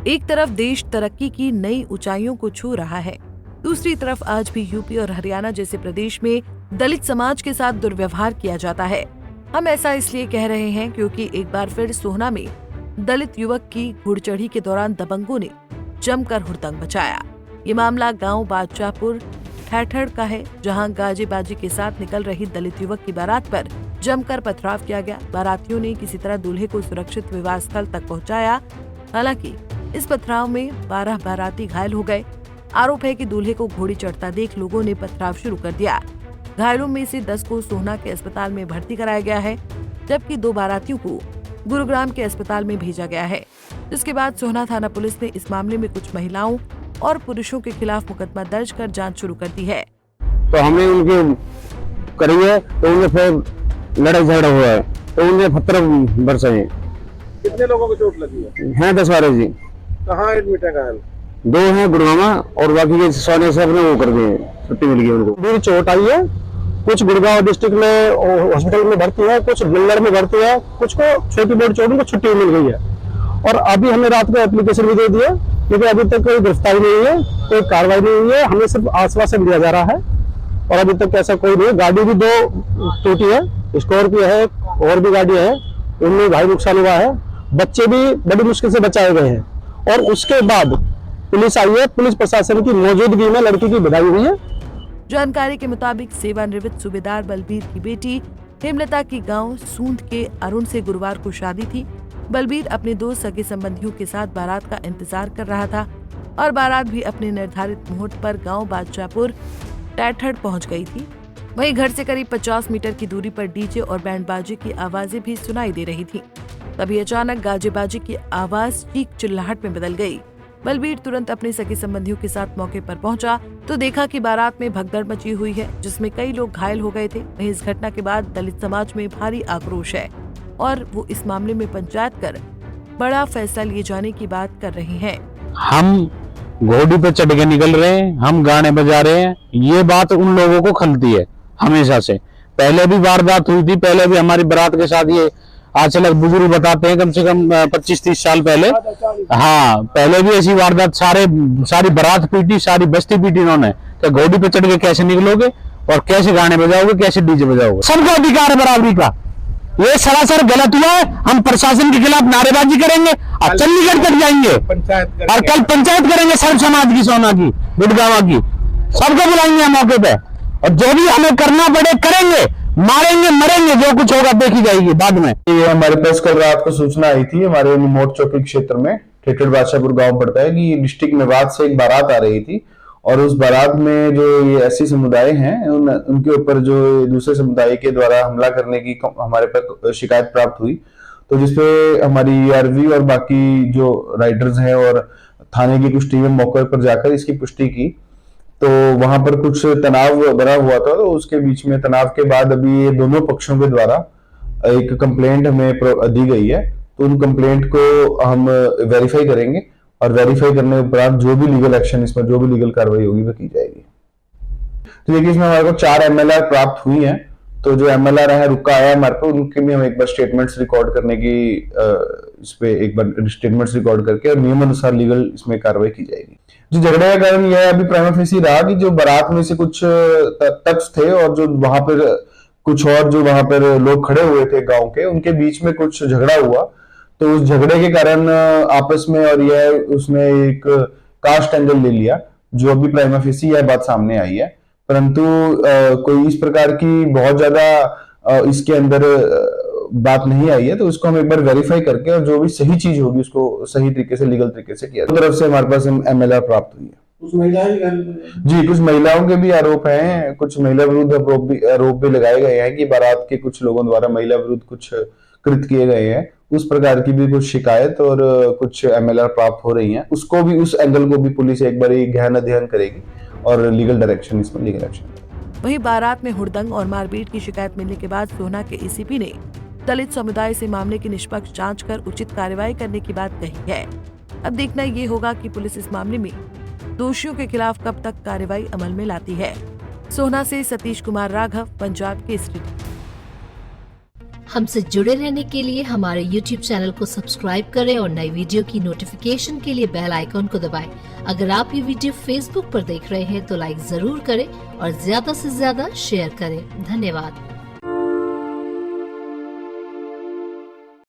एक तरफ देश तरक्की की नई ऊंचाइयों को छू रहा है, दूसरी तरफ आज भी यूपी और हरियाणा जैसे प्रदेश में दलित समाज के साथ दुर्व्यवहार किया जाता है। हम ऐसा इसलिए कह रहे हैं क्योंकि एक बार फिर सोहना में दलित युवक की घुड़चढ़ी के दौरान दबंगों ने जमकर हुड़दंग मचाया। ये मामला गांव बादशाहपुर ठैठड़ का है, जहां गाजे बाजी के साथ निकल रही दलित युवक की बारात पर जमकर पथराव किया गया। बारातियों ने किसी तरह दूल्हे को सुरक्षित विवाह स्थल तक पहुंचाया। हालांकि इस पथराव में 12 बाराती घायल हो गए। आरोप है कि दूल्हे को घोड़ी चढ़ता देख लोगों ने पथराव शुरू कर दिया। घायलों में से 10 को सोहना के अस्पताल में भर्ती कराया गया है, जबकि 2 बारातियों को गुरुग्राम के अस्पताल में भेजा गया है। जिसके बाद सोहना थाना पुलिस ने इस मामले में कुछ महिलाओं और पुरुषों के खिलाफ मुकदमा दर्ज कर जांच शुरू कर दी है। तो हमने उनके करी है, तो उनके फिर लड़ाई झगड़ा हुआ है, तो उन्हें पत्थर बरसाए हैं। कितने लोगों को चोट लगी है? 10 बारह जी। कहाँ एडमिट है घायल? 2 हैं गुड़गांव और बाकी के सोने से अपने वो कर दिए, छुट्टी मिल गई उनको। बुरी चोट आई है, कुछ गुड़गांव डिस्ट्रिक्ट में हॉस्पिटल में भर्ती है, कुछ बिल्डर में भर्ती है, कुछ को छोटी मोटी चोट उनको छुट्टी मिल गई है। और अभी हमने रात को एप्लीकेशन भी दे दिया, क्योंकि अभी तक कोई गिरफ्तारी नहीं है, कोई कार्रवाई नहीं हुई है। हमें सिर्फ आश्वासन दिया जा रहा है और अभी तक ऐसा कोई नहीं है। गाड़ी भी 2 टूटी है, स्कॉर्पियो है और भी गाड़ी है, उनमें भारी नुकसान हुआ है। बच्चे भी बड़ी मुश्किल से बचाए गए हैं और उसके बाद पुलिस आई है। पुलिस प्रशासन की मौजूदगी में लड़की की विदाई हुई है। जानकारी के मुताबिक सेवानिवृत्त सूबेदार बलबीर की बेटी हेमलता की गांव सूंद के अरुण से गुरुवार को शादी थी। बलबीर अपने 2 सगे संबंधियों के साथ बारात का इंतजार कर रहा था और बारात भी अपने निर्धारित मुहूर्त पर गांव बादशाहपुर ठैठड़ पहुंच गई थी। वहीं घर से करीब 50 मीटर की दूरी पर डीजे और बैंड बाजे की आवाजें भी सुनाई दे रही थी। तभी अचानक गाजे बाजे की आवाज चीख चिल्लाहट में बदल गई। बलबीर तुरंत अपने सगे संबंधियों के साथ मौके पर पहुंचा तो देखा कि बारात में भगदड़ मची हुई है, जिसमें कई लोग घायल हो गए थे। वहीं इस घटना के बाद दलित समाज में भारी आक्रोश है और वो इस मामले में पंचायत कर बड़ा फैसला लिए जाने की बात कर रहे हैं। हम घोड़ी पे चढ़ के निकल रहे हैं, हम गाने बजा रहे हैं, ये बात उन लोगों को खलती है हमेशा से। पहले भी वारदात हुई थी, पहले भी हमारी बारात के साथ ये आज तक बुजुर्ग बताते हैं कम से कम 25-30 साल पहले, हाँ पहले भी ऐसी वारदात, सारी बारात पीटी, सारी बस्ती पीटी इन्होंने। तो घोड़ी पे चढ़ के कैसे निकलोगे और कैसे गाने बजाओगे, कैसे डीजे बजाओगे? सबका अधिकार है बराबरी का। ये सरासर गलत हुआ है। हम प्रशासन के खिलाफ नारेबाजी करेंगे और चंडीगढ़ तक जाएंगे और कल पंचायत करेंगे सर्व समाज की, सोना की, गुड़गांव की, सबको बुलाएंगे मौके पे और जो भी हमें करना पड़े करेंगे, मारेंगे मरेंगे, जो कुछ होगा देखी जाएगी बाद में। ये हमारे पास कल रात को सूचना आई थी, हमारे निमोट चौकी क्षेत्र में ठेठड़ बादशाहपुर गांव पड़ता है कि डिस्ट्रिक्ट मेवात से एक बारात आ रही थी और उस बारात में जो ये एससी समुदाय हैं उनके ऊपर जो दूसरे समुदाय के द्वारा हमला करने की हमारे पास शिकायत प्राप्त हुई। तो जिसपे हमारी ईआरवी और बाकी जो राइडर्स हैं और थाने की कुछ टीमें मौके पर जाकर इसकी पुष्टि की। तो वहां पर कुछ तनाव बना हुआ था, तो उसके बीच में तनाव के बाद अभी ये दोनों पक्षों के द्वारा एक कंप्लेंट हमें दी गई है। तो उन कंप्लेंट को हम वेरीफाई करेंगे और वेरीफाई करने के उपरांत जो भी लीगल एक्शन, इसमें जो भी लीगल कार्रवाई होगी वो की जाएगी। तो देखिए इसमें हमारे को 4 MLR प्राप्त हुई हैं। तो जो MLR है रुका आया हमारे पे, उनके भी हम एक बार स्टेटमेंट्स रिकॉर्ड करने की इस पे एक बार स्टेटमेंट्स रिकॉर्ड करके और नियम अनुसार लीगल इसमें कार्रवाई की जाएगी। जो झगड़े का कारण यह अभी प्राइमा फेसी रहा कि जो बारात में से कुछ तत्व थे और जो वहां पर कुछ और जो वहां पर लोग खड़े हुए थे गांव के, उनके बीच में कुछ झगड़ा हुआ। तो उस झगड़े के कारण आपस में और यह उसने एक कास्ट एंगल ले लिया, जो अभी प्राइमा फेसी यह बात सामने आई है। परंतु कोई इस प्रकार की बहुत ज्यादा इसके अंदर बात नहीं आई है। तो उसको हम एक बार वेरीफाई करके और जो भी सही चीज होगी उसको सही तरीके से, लीगल तरीके से किया। तरफ से हमारे पास MLR प्राप्त हुई है। कुछ महिलाएं जी, कुछ महिलाओं के भी आरोप हैं, कुछ महिला विरुद्ध आरोप भी लगाए गए हैं कि बारात के कुछ लोगों द्वारा महिला विरुद्ध कुछ कृत किए गए हैं। उस प्रकार की भी कुछ शिकायत और कुछ MLR प्राप्त हो रही हैं। उसको भी, उस एंगल को भी पुलिस एक बार गहन अध्ययन करेगी और लीगल डायरेक्शन, इसमें लीगल एक्शन। वहीं बारात में हुड़दंग और मारपीट की शिकायत मिलने के बाद सोहना के एसीपी ने दलित समुदाय से मामले की निष्पक्ष जांच कर उचित कार्रवाई करने की बात कही है। अब देखना ये होगा कि पुलिस इस मामले में दोषियों के खिलाफ कब तक कार्रवाई अमल में लाती है। सोहना से सतीश कुमार राघव, पंजाब केसरी। हमसे जुड़े रहने के लिए हमारे YouTube चैनल को सब्सक्राइब करें और नई वीडियो की नोटिफिकेशन के लिए बेल आइकॉन को दबाएं। अगर आप ये वीडियो Facebook पर देख रहे हैं तो लाइक जरूर करें और ज्यादा से ज्यादा शेयर करें। धन्यवाद।